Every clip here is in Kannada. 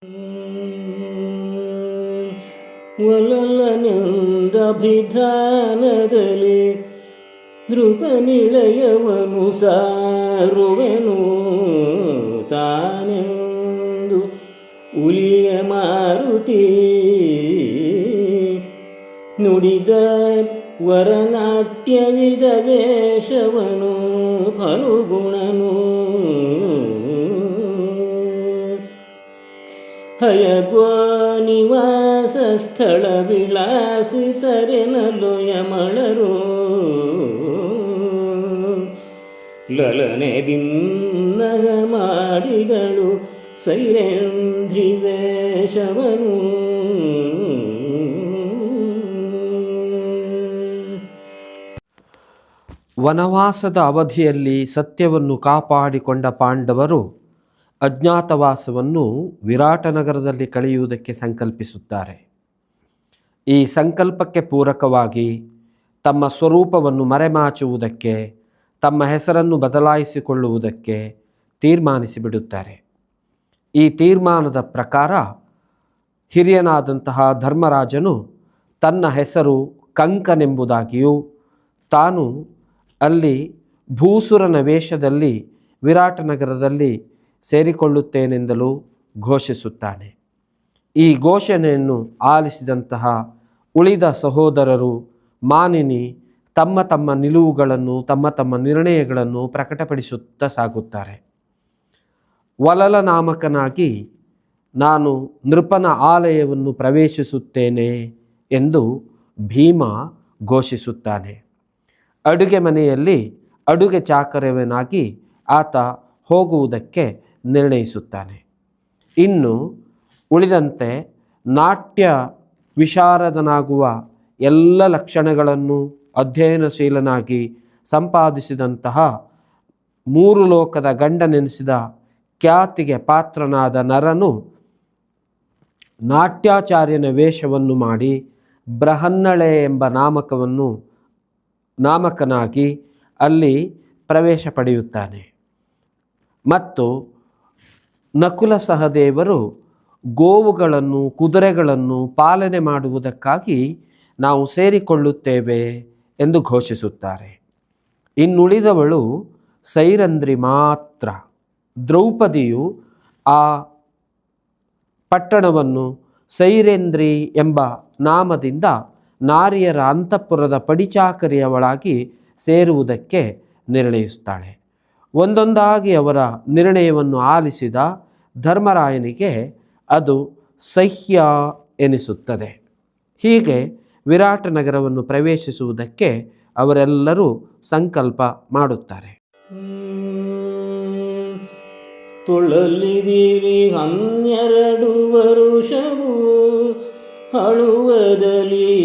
ಒಲಲನೆಂದಭಿಧಾನದಲ್ಲಿ ನೃಪನಿಳಯವನು ಸಾರುವೆನು ತಾನೆಂದು ಉಲಿಯ ಮಾರುತಿ ನುಡಿದ ವರನಾಟ್ಯವಿದ ವೇಷವನು ಫಲುಗುಣನು ಹಯಗೋ ನಿವಾಸ ಸ್ಥಳ ವಿಳಾಸಿತರೆನಲು ಯಮಳರು ಲಲನೆ ಭಿನ್ನಗ ಮಾಡಿದಳು ಸೈರೇಂದ್ರಿ ವೇಷವನು. ವನವಾಸದ ಅವಧಿಯಲ್ಲಿ ಸತ್ಯವನ್ನು ಕಾಪಾಡಿಕೊಂಡ ಪಾಂಡವರು ಅಜ್ಞಾತವಾಸವನ್ನು ವಿರಾಟನಗರದಲ್ಲಿ ಕಳೆಯುವುದಕ್ಕೆ ಸಂಕಲ್ಪಿಸುತ್ತಾರೆ. ಈ ಸಂಕಲ್ಪಕ್ಕೆ ಪೂರಕವಾಗಿ ತಮ್ಮ ಸ್ವರೂಪವನ್ನು ಮರೆಮಾಚುವುದಕ್ಕೆ, ತಮ್ಮ ಹೆಸರನ್ನು ಬದಲಾಯಿಸಿಕೊಳ್ಳುವುದಕ್ಕೆ ತೀರ್ಮಾನಿಸಿಬಿಡುತ್ತಾರೆ. ಈ ತೀರ್ಮಾನದ ಪ್ರಕಾರ ಹಿರಿಯನಾದಂತಹ ಧರ್ಮರಾಜನು ತನ್ನ ಹೆಸರು ಕಂಕನೆಂಬುದಾಗಿಯೂ ತಾನು ಅಲ್ಲಿ ಭೂಸುರನ ವೇಷದಲ್ಲಿ ವಿರಾಟನಗರದಲ್ಲಿ ಸೇರಿಕೊಳ್ಳುತ್ತೇನೆಂದಲೂ ಘೋಷಿಸುತ್ತಾನೆ. ಈ ಘೋಷಣೆಯನ್ನು ಆಲಿಸಿದಂತಹ ಉಳಿದ ಸಹೋದರರು ಮಾನಿನಿ ತಮ್ಮ ತಮ್ಮ ನಿಲುವುಗಳನ್ನು, ತಮ್ಮ ತಮ್ಮ ನಿರ್ಣಯಗಳನ್ನು ಪ್ರಕಟಪಡಿಸುತ್ತಾ ಸಾಗುತ್ತಾರೆ. ವಲಲ ನಾಮಕನಾಗಿ ನಾನು ನೃಪನ ಆಲಯವನ್ನು ಪ್ರವೇಶಿಸುತ್ತೇನೆ ಎಂದು ಭೀಮ ಘೋಷಿಸುತ್ತಾನೆ. ಅಡುಗೆ ಮನೆಯಲ್ಲಿ ಅಡುಗೆ ಚಾಕರವನಾಗಿ ಆತ ಹೋಗುವುದಕ್ಕೆ ನಿರ್ಣಯಿಸುತ್ತಾನೆ. ಇನ್ನು ಉಳಿದಂತೆ ನಾಟ್ಯ ವಿಶಾರದನಾಗುವ ಎಲ್ಲ ಲಕ್ಷಣಗಳನ್ನು ಅಧ್ಯಯನಶೀಲನಾಗಿ ಸಂಪಾದಿಸಿದಂತಹ ಮೂರು ಲೋಕದ ಗಂಡನೆನಿಸಿದ ಖ್ಯಾತಿಗೆ ಪಾತ್ರನಾದ ನರನು ನಾಟ್ಯಾಚಾರ್ಯನ ವೇಷವನ್ನು ಮಾಡಿ ಬೃಹನ್ನಳೆ ಎಂಬ ನಾಮಕನಾಗಿ ಅಲ್ಲಿ ಪ್ರವೇಶ ಪಡೆಯುತ್ತಾನೆ. ಮತ್ತು ನಕುಲ ಸಹದೇವರು ಗೋವುಗಳನ್ನು, ಕುದುರೆಗಳನ್ನು ಪಾಲನೆ ಮಾಡುವುದಕ್ಕಾಗಿ ನಾವು ಸೇರಿಕೊಳ್ಳುತ್ತೇವೆ ಎಂದು ಘೋಷಿಸುತ್ತಾರೆ. ಇನ್ನುಳಿದವಳು ಸೈರಂಧ್ರಿ ಮಾತ್ರ. ದ್ರೌಪದಿಯು ಆ ಪಟ್ಟಣವನ್ನು ಸೈರೇಂದ್ರಿ ಎಂಬ ನಾಮದಿಂದ ನಾರಿಯರ ಅಂತಃಪುರದ ಪಡಿಚಾಕರಿಯವಳಾಗಿ ಸೇರುವುದಕ್ಕೆ ನಿರ್ಣಯಿಸುತ್ತಾಳೆ. ಒಂದೊಂದಾಗಿ ಅವರ ನಿರ್ಣಯವನ್ನು ಆಲಿಸಿದ ಧರ್ಮರಾಯನಿಗೆ ಅದು ಸಹ್ಯ ಎನಿಸುತ್ತದೆ. ಹೀಗೆ ವಿರಾಟನಗರವನ್ನು ಪ್ರವೇಶಿಸುವುದಕ್ಕೆ ಅವರೆಲ್ಲರೂ ಸಂಕಲ್ಪ ಮಾಡುತ್ತಾರೆ. ತೊಳಲಿದಿರಿ 12 ವರುಷವು ಅಳುವದಲ್ಲಿ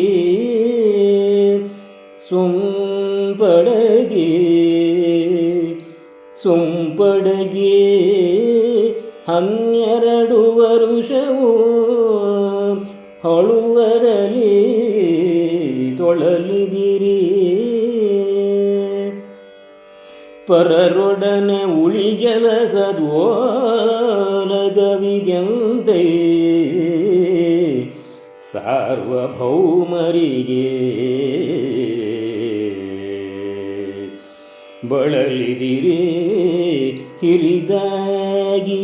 ಸೊಂಪಡಗಿ 12 ವರುಷವು ಅಳುವದಲ್ಲಿ ತೊಳಲಿದಿರಿ ಪರರೊಡನೆ ಉಳಿಗೆಲಸದೋಲಗವಿಗೆಂದೇ ಸಾರ್ವಭೌಮರಿಗೆ ಬಳಲಿದಿರಿ ಹಿರಿದಾಗಿ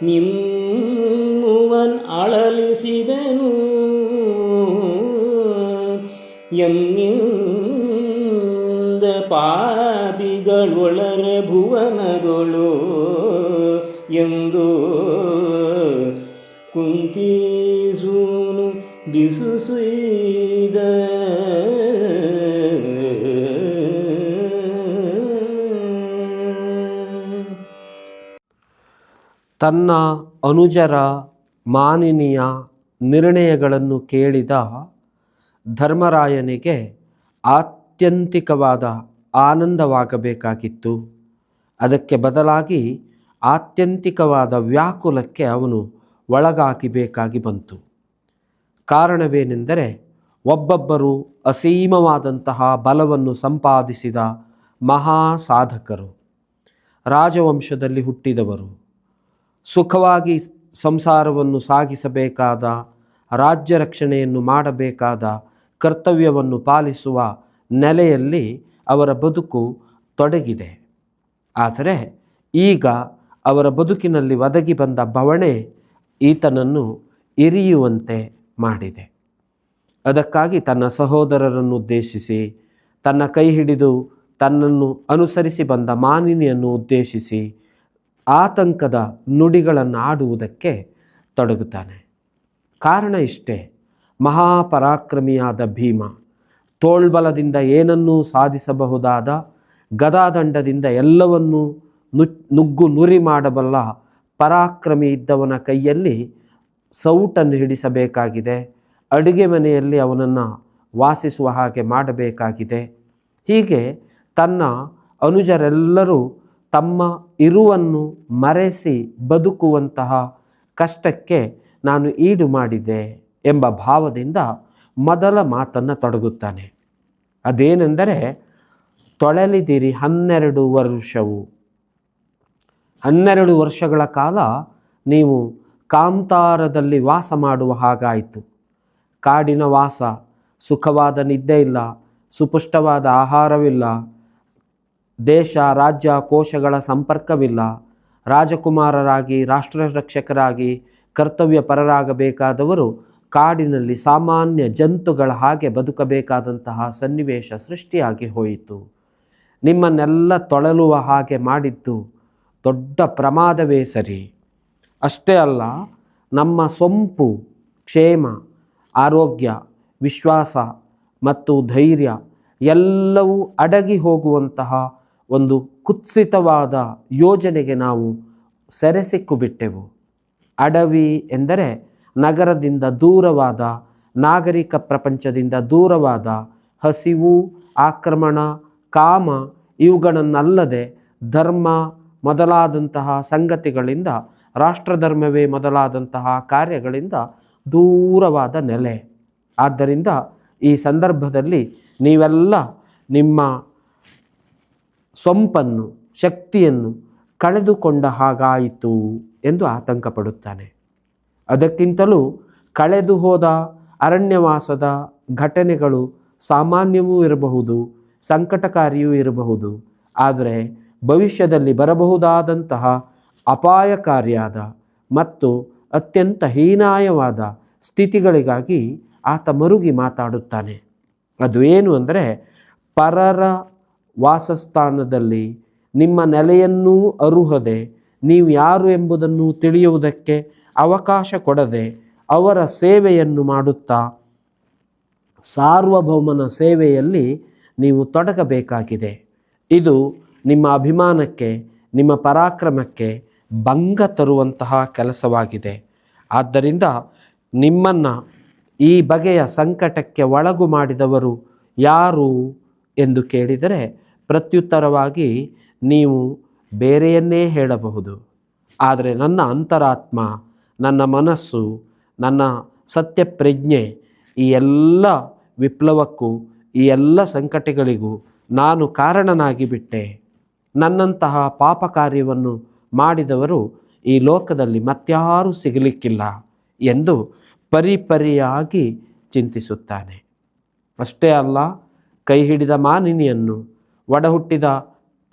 ನಿಮ್ಮುವನ್ ಅಳಲಿಸಿದನು ಎನ್ನಿಂದ ಪಾಪಿಗಳೊಳರೆ ಭುವನಗಳು ಎಂದು ಕುಂತಿಸೂನು ಬಿಸುಸುಯ್ದ ತನ್ನ ಅನುಜರ ಮಾನಿನಿಯ ನಿರ್ಣಯಗಳನ್ನು ಕೇಳಿದ ಧರ್ಮರಾಯನಿಗೆ ಆತ್ಯಂತಿಕವಾದ ಆನಂದವಾಗಬೇಕಾಗಿತ್ತು. ಅದಕ್ಕೆ ಬದಲಾಗಿ ಆತ್ಯಂತಿಕವಾದ ವ್ಯಾಕುಲಕ್ಕೆ ಅವನು ಒಳಗಾಗಬೇಕಾಗಿ ಬಂತು. ಕಾರಣವೇನೆಂದರೆ ಒಬ್ಬೊಬ್ಬರು ಅಸೀಮವಾದಂತಹ ಬಲವನ್ನು ಸಂಪಾದಿಸಿದ ಮಹಾ ಸಾಧಕರು, ರಾಜವಂಶದಲ್ಲಿ ಹುಟ್ಟಿದವರು, ಸುಖವಾಗಿ ಸಂಸಾರವನ್ನು ಸಾಗಿಸಬೇಕಾದ, ರಾಜ್ಯ ರಕ್ಷಣೆಯನ್ನು ಮಾಡಬೇಕಾದ ಕರ್ತವ್ಯವನ್ನು ಪಾಲಿಸುವ ನೆಲೆಯಲ್ಲಿ ಅವರ ಬದುಕು ತೊಡಗಿದೆ. ಆದರೆ ಈಗ ಅವರ ಬದುಕಿನಲ್ಲಿ ಒದಗಿ ಬಂದ ಬವಣೆ ಈತನನ್ನು ಇರಿಯುವಂತೆ ಮಾಡಿದೆ. ಅದಕ್ಕಾಗಿ ತನ್ನ ಸಹೋದರರನ್ನು ಉದ್ದೇಶಿಸಿ, ತನ್ನ ಕೈ ಹಿಡಿದು ತನ್ನನ್ನು ಅನುಸರಿಸಿ ಬಂದ ಮಾನಿನಿಯನ್ನು ಉದ್ದೇಶಿಸಿ ಆತಂಕದ ನುಡಿಗಳನ್ನು ಆಡುವುದಕ್ಕೆ ತೊಡಗುತ್ತಾನೆ. ಕಾರಣ ಇಷ್ಟೇ, ಮಹಾಪರಾಕ್ರಮಿಯಾದ ಭೀಮ ತೋಳ್ಬಲದಿಂದ ಏನನ್ನೂ ಸಾಧಿಸಬಹುದಾದ, ಗದಾದಂಡದಿಂದ ಎಲ್ಲವನ್ನೂ ನುಗ್ಗು ನುರಿ ಮಾಡಬಲ್ಲ ಪರಾಕ್ರಮಿ ಇದ್ದವನ ಕೈಯಲ್ಲಿ ಸೌಟನ್ನು ಹಿಡಿಸಬೇಕಾಗಿದೆ. ಅಡುಗೆ ಮನೆಯಲ್ಲಿ ಅವನನ್ನು ವಾಸಿಸುವ ಹಾಗೆ ಮಾಡಬೇಕಾಗಿದೆ. ಹೀಗೆ ತನ್ನ ಅನುಜರೆಲ್ಲರೂ ತಮ್ಮ ಇರುವನ್ನು ಮರೆಸಿ ಬದುಕುವಂತಹ ಕಷ್ಟಕ್ಕೆ ನಾನು ಈಡು ಮಾಡಿದೆ ಎಂಬ ಭಾವದಿಂದ ಮೊದಲ ಮಾತನ್ನು ತೊಡಗುತ್ತಾನೆ. ಅದೇನೆಂದರೆ, ತೊಳಲಿದಿರಿ 12 ವರ್ಷವು. 12 ವರ್ಷಗಳ ಕಾಲ ನೀವು ಕಾಂತಾರದಲ್ಲಿ ವಾಸ ಮಾಡುವ ಹಾಗಾಯಿತು. ಕಾಡಿನ ವಾಸ, ಸುಖವಾದ ನಿದ್ದೆ ಇಲ್ಲ, ಸುಪುಷ್ಟವಾದ ಆಹಾರವಿಲ್ಲ, ದೇಶ ರಾಜ್ಯ ಕೋಶಗಳ ಸಂಪರ್ಕವಿಲ್ಲ. ರಾಜಕುಮಾರರಾಗಿ, ರಾಷ್ಟ್ರ ರಕ್ಷಕರಾಗಿ ಕರ್ತವ್ಯ ಪರರಾಗಬೇಕಾದವರು ಕಾಡಿನಲ್ಲಿ ಸಾಮಾನ್ಯ ಜಂತುಗಳ ಹಾಗೆ ಬದುಕಬೇಕಾದಂತಹ ಸನ್ನಿವೇಶ ಸೃಷ್ಟಿಯಾಗಿ ಹೋಯಿತು. ನಿಮ್ಮನ್ನೆಲ್ಲ ತೊಳಲುವ ಹಾಗೆ ಮಾಡಿದ್ದು ದೊಡ್ಡ ಪ್ರಮಾದವೇ ಸರಿ. ಅಷ್ಟೇ ಅಲ್ಲ, ನಮ್ಮ ಸೊಂಪು, ಕ್ಷೇಮ, ಆರೋಗ್ಯ, ವಿಶ್ವಾಸ ಮತ್ತು ಧೈರ್ಯ ಎಲ್ಲವೂ ಅಡಗಿ ಹೋಗುವಂತಹ ಒಂದು ಕುತ್ಸಿತವಾದ ಯೋಜನೆಗೆ ನಾವು ಸೆರೆಸಿಕ್ಕಿಬಿಟ್ಟೆವು. ಅಡವಿ ಎಂದರೆ ನಗರದಿಂದ ದೂರವಾದ, ನಾಗರಿಕ ಪ್ರಪಂಚದಿಂದ ದೂರವಾದ, ಹಸಿವು, ಆಕ್ರಮಣ, ಕಾಮ ಇವುಗಳನ್ನಲ್ಲದೆ ಧರ್ಮ ಮೊದಲಾದಂತಹ ಸಂಗತಿಗಳಿಂದ, ರಾಷ್ಟ್ರಧರ್ಮವೇ ಮೊದಲಾದಂತಹ ಕಾರ್ಯಗಳಿಂದ ದೂರವಾದ ನೆಲೆ. ಆದ್ದರಿಂದ ಈ ಸಂದರ್ಭದಲ್ಲಿ ನೀವೆಲ್ಲ ನಿಮ್ಮ ಸೊಂಪನ್ನು, ಶಕ್ತಿಯನ್ನು ಕಳೆದುಕೊಂಡ ಹಾಗಾಯಿತು ಎಂದು ಆತಂಕ ಪಡುತ್ತಾನೆ. ಅದಕ್ಕಿಂತಲೂ ಕಳೆದು ಹೋದ ಅರಣ್ಯವಾಸದ ಘಟನೆಗಳು ಸಾಮಾನ್ಯವೂ ಇರಬಹುದು, ಸಂಕಟಕಾರಿಯೂ ಇರಬಹುದು. ಆದರೆ ಭವಿಷ್ಯದಲ್ಲಿ ಬರಬಹುದಾದಂತಹ ಅಪಾಯಕಾರಿಯಾದ ಮತ್ತು ಅತ್ಯಂತ ಹೀನಾಯವಾದ ಸ್ಥಿತಿಗಳಿಗಾಗಿ ಆತ ಮರುಗಿ ಮಾತಾಡುತ್ತಾನೆ. ಅದು ಏನು ಅಂದರೆ, ಪರರ ವಾಸಸ್ಥಾನದಲ್ಲಿ ನಿಮ್ಮ ನೆಲೆಯನ್ನೂ ಅರುಹದೆ, ನೀವು ಯಾರು ಎಂಬುದನ್ನು ತಿಳಿಯುವುದಕ್ಕೆ ಅವಕಾಶ ಕೊಡದೆ ಅವರ ಸೇವೆಯನ್ನು ಮಾಡುತ್ತಾ ಸಾರ್ವಭೌಮನ ಸೇವೆಯಲ್ಲಿ ನೀವು ತೊಡಗಬೇಕಾಗಿದೆ. ಇದು ನಿಮ್ಮ ಅಭಿಮಾನಕ್ಕೆ, ನಿಮ್ಮ ಪರಾಕ್ರಮಕ್ಕೆ ಭಂಗ ತರುವಂತಹ ಕೆಲಸವಾಗಿದೆ. ಆದ್ದರಿಂದ ನಿಮ್ಮನ್ನು ಈ ಬಗೆಯ ಸಂಕಟಕ್ಕೆ ಒಳಗು ಮಾಡಿದವರು ಯಾರು ಎಂದು ಕೇಳಿದರೆ ಪ್ರತ್ಯುತ್ತರವಾಗಿ ನೀವು ಬೇರೆಯನ್ನೇ ಹೇಳಬಹುದು. ಆದರೆ ನನ್ನ ಅಂತರಾತ್ಮ, ನನ್ನ ಮನಸ್ಸು, ನನ್ನ ಸತ್ಯಪ್ರಜ್ಞೆ ಈ ಎಲ್ಲ ವಿಪ್ಲವಕ್ಕೂ, ಈ ಎಲ್ಲ ಸಂಕಟಗಳಿಗೂ ನಾನು ಕಾರಣನಾಗಿ ಬಿಟ್ಟೆ. ನನ್ನಂತಹ ಪಾಪ ಕಾರ್ಯವನ್ನು ಮಾಡಿದವರು ಈ ಲೋಕದಲ್ಲಿ ಮತ್ಯಾರೂ ಸಿಗಲಿಕ್ಕಿಲ್ಲ ಎಂದು ಪರಿಪರಿಯಾಗಿ ಚಿಂತಿಸುತ್ತಾನೆ. ಅಷ್ಟೇ ಅಲ್ಲ, ಕೈ ಹಿಡಿದ ಮಾನಿನಿಯನ್ನು, ಒಡಹುಟ್ಟಿದ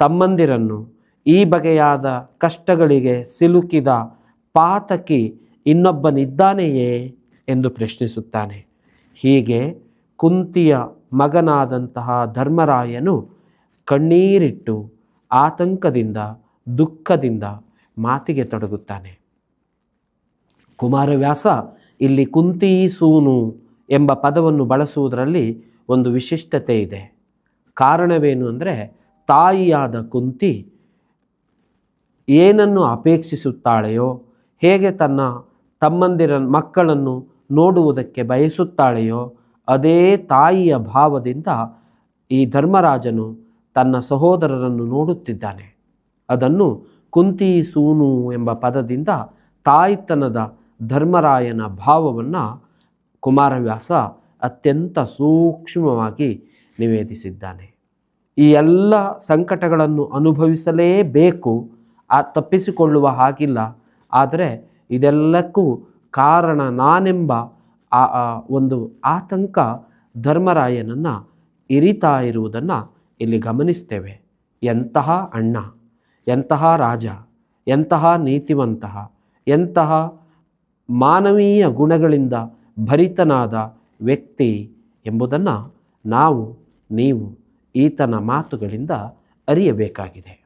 ತಮ್ಮಂದಿರನ್ನು, ಈ ಬಗೆಯಾದ ಕಷ್ಟಗಳಿಗೆ ಸಿಲುಕಿದ ಪಾತಕಿ ಇನ್ನೊಬ್ಬನಿದ್ದಾನೆಯೇ ಎಂದು ಪ್ರಶ್ನಿಸುತ್ತಾನೆ. ಹೀಗೆ ಕುಂತಿಯ ಮಗನಾದಂತಹ ಧರ್ಮರಾಯನು ಕಣ್ಣೀರಿಟ್ಟು ಆತಂಕದಿಂದ, ದುಃಖದಿಂದ ಮಾತಿಗೆ ತೊಡಗುತ್ತಾನೆ. ಕುಮಾರವ್ಯಾಸ ಇಲ್ಲಿ ಕುಂತಿ ಸೂನು ಎಂಬ ಪದವನ್ನು ಬಳಸುವುದರಲ್ಲಿ ಒಂದು ವಿಶಿಷ್ಟತೆ ಇದೆ. ಕಾರಣವೇನು ಅಂದರೆ, ತಾಯಿಯಾದ ಕುಂತಿ ಏನನ್ನು ಅಪೇಕ್ಷಿಸುತ್ತಾಳೆಯೋ, ಹೇಗೆ ತನ್ನ ತಮ್ಮಂದಿರ ಮಕ್ಕಳನ್ನು ನೋಡುವುದಕ್ಕೆ ಬಯಸುತ್ತಾಳೆಯೋ ಅದೇ ತಾಯಿಯ ಭಾವದಿಂದ ಈ ಧರ್ಮರಾಜನು ತನ್ನ ಸಹೋದರರನ್ನು ನೋಡುತ್ತಿದ್ದಾನೆ. ಅದನ್ನು ಕುಂತಿ ಸೂನು ಎಂಬ ಪದದಿಂದ ತಾಯ್ತನದ ಧರ್ಮರಾಯನ ಭಾವವನ್ನು ಕುಮಾರವ್ಯಾಸ ಅತ್ಯಂತ ಸೂಕ್ಷ್ಮವಾಗಿ ನಿವೇದಿಸಿದ್ದಾನೆ. ಈ ಎಲ್ಲ ಸಂಕಟಗಳನ್ನು ಅನುಭವಿಸಲೇಬೇಕು, ತಪ್ಪಿಸಿಕೊಳ್ಳುವ ಹಾಗಿಲ್ಲ. ಆದರೆ ಇದೆಲ್ಲಕ್ಕೂ ಕಾರಣ ನಾನೆಂಬ ಒಂದು ಆತಂಕ ಧರ್ಮರಾಯನನ್ನು ಇರಿತಾ ಇರುವುದನ್ನು ಇಲ್ಲಿ ಗಮನಿಸ್ತೇವೆ. ಎಂತಹ ಅಣ್ಣ, ಎಂತಹ ರಾಜ, ಎಂತಹ ನೀತಿವಂತಹ, ಎಂತಹ ಮಾನವೀಯ ಗುಣಗಳಿಂದ ಭರಿತನಾದ ವ್ಯಕ್ತಿ ಎಂಬುದನ್ನು ನಾವು ನೀವು ಈತನ ಮಾತುಗಳಿಂದ ಅರಿಯಬೇಕಾಗಿದೆ.